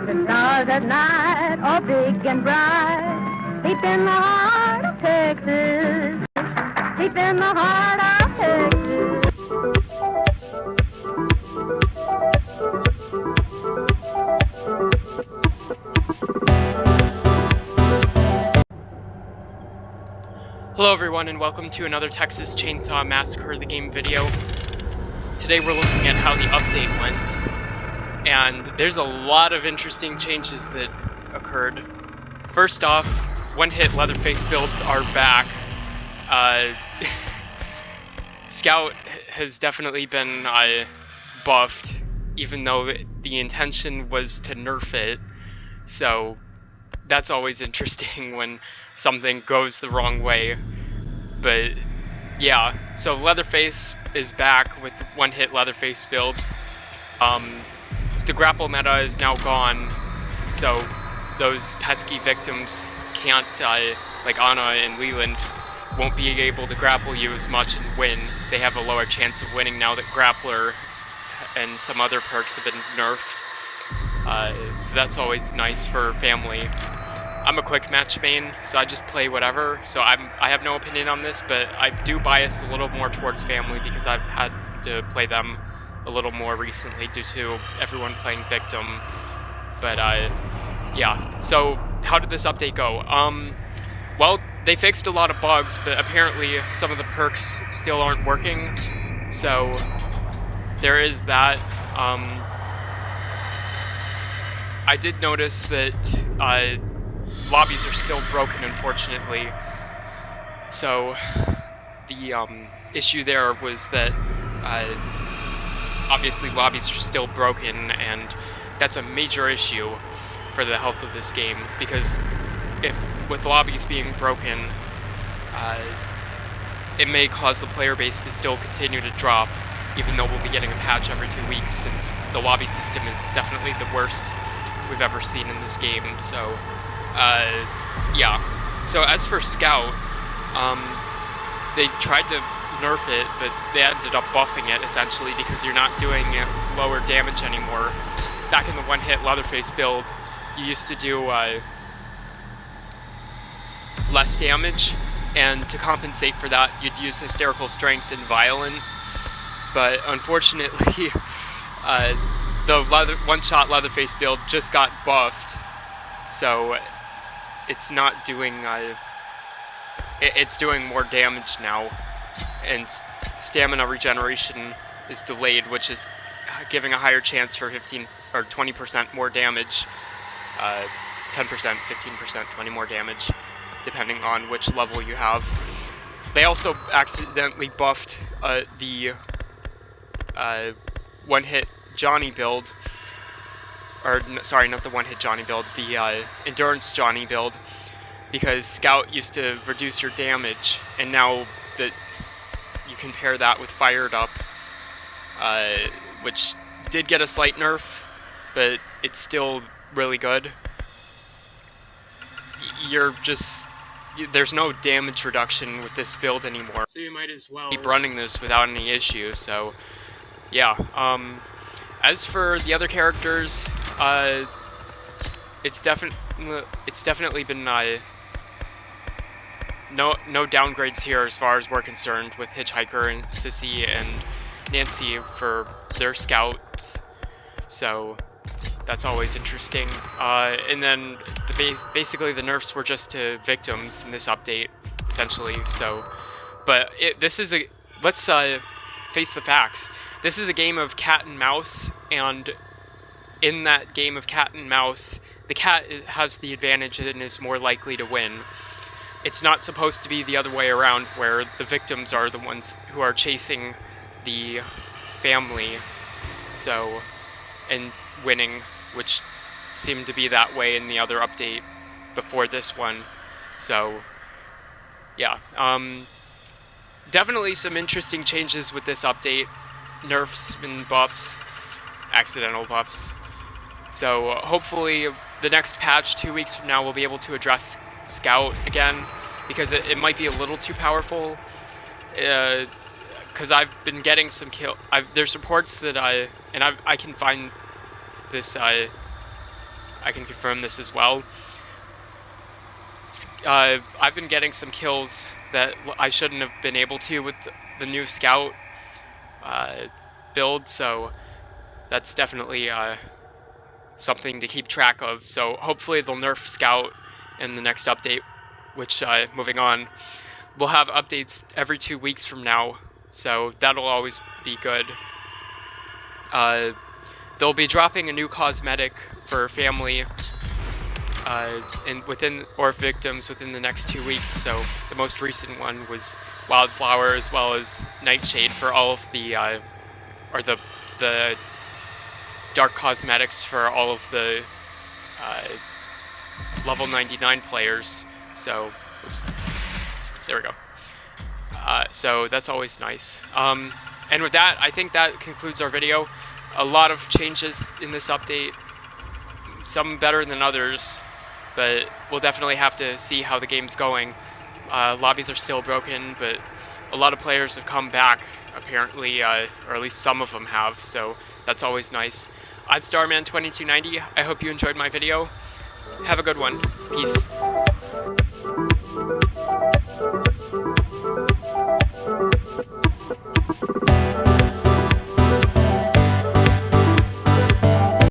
The stars at night are big and bright, deep in the heart of Texas, deep in the heart of Texas. Hello everyone and welcome to another Texas Chainsaw Massacre the Game video. Today we're looking at how the update went, and there's a lot of interesting changes that occurred. First off, one-hit Leatherface builds are back. Scout has definitely been buffed, even though the intention was to nerf it, so that's always interesting when something goes the wrong way. But yeah, so Leatherface is back with one-hit Leatherface builds. The grapple meta is now gone, so those pesky victims can't, like Anna and Leland, won't be able to grapple you as much and win. They have a lower chance of winning now that Grappler and some other perks have been nerfed. So that's always nice for family. I'm a quick match main, so I just play whatever, so I have no opinion on this, but I do bias a little more towards family because I've had to play them a little more recently due to everyone playing Victim. But yeah, so how did this update go? Well, they fixed a lot of bugs, but apparently some of the perks still aren't working, so there is that. I did notice that lobbies are still broken, unfortunately. So the issue there was that obviously lobbies are still broken, and that's a major issue for the health of this game, because if with lobbies being broken, it may cause the player base to still continue to drop, even though we'll be getting a patch every 2 weeks, since the lobby system is definitely the worst we've ever seen in this game. So yeah. So as for Scout, they tried to nerf it, but they ended up buffing it, essentially, because you're not doing lower damage anymore. Back in the one-hit Leatherface build, you used to do less damage, and to compensate for that, you'd use Hysterical Strength and Violent. But unfortunately, the one-shot Leatherface build just got buffed, so it's not doing, it's doing more damage now, and stamina regeneration is delayed, which is giving a higher chance for 15 or 20% more damage, 10%, 15%, 20 more damage, depending on which level you have. They also accidentally buffed the one-hit Johnny build, or sorry, not the one-hit Johnny build, the Endurance Johnny build, because Scout used to reduce your damage, and now that you can pair that with Fired Up, which did get a slight nerf, but it's still really good. There's no damage reduction with this build anymore, so you might as well keep running this without any issue. So yeah, as for the other characters, it's definitely been no downgrades here as far as we're concerned, with Hitchhiker and Sissy and Nancy for their scouts, so that's always interesting. And then basically the nerfs were just to victims in this update, essentially. So, but let's face the facts. This is a game of cat and mouse, and in that game of cat and mouse, the cat has the advantage and is more likely to win. It's not supposed to be the other way around, where the victims are the ones who are chasing the family, so, and winning, which seemed to be that way in the other update before this one. So yeah, definitely some interesting changes with this update. Nerfs and buffs, accidental buffs. So hopefully the next patch 2 weeks from now we'll be able to address Scout again, because it might be a little too powerful, because I've been getting some there's reports that I can find this I can confirm this as well. I've been getting some kills that I shouldn't have been able to with the new Scout build, so that's definitely something to keep track of. So hopefully they'll nerf Scout in the next update, which, moving on, we'll have updates every 2 weeks from now, so that'll always be good. They'll be dropping a new cosmetic for family or victims within the next 2 weeks. So the most recent one was Wildflower, as well as Nightshade for all of the the dark cosmetics for all of the level 99 players. So, oops, there we go. So that's always nice. And with that, I think that concludes our video. A lot of changes in this update, some better than others, but we'll definitely have to see how the game's going. Lobbies are still broken, but a lot of players have come back, apparently, or at least some of them have, so that's always nice. I'm Starman2290. I hope you enjoyed my video. Have a good one. Peace.